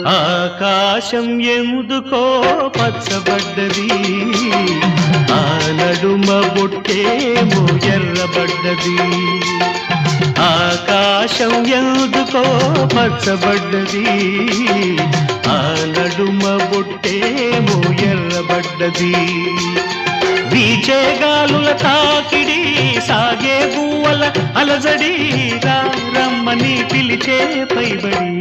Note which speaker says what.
Speaker 1: ఆకాశం ఎందుకో పచ్చబడ్డది, ఆ నడుమ బొట్టేమో ఎర్రబడ్డది. ఆకాశం ఎందుకో పచ్చబడ్డది, ఆ నడుమ బొట్టేమో ఎర్రబడ్డది. వీచే గాలుల తాకిడి, సాగే గువ్వల అలజడి, రమ్మని పిలిచే పైబడి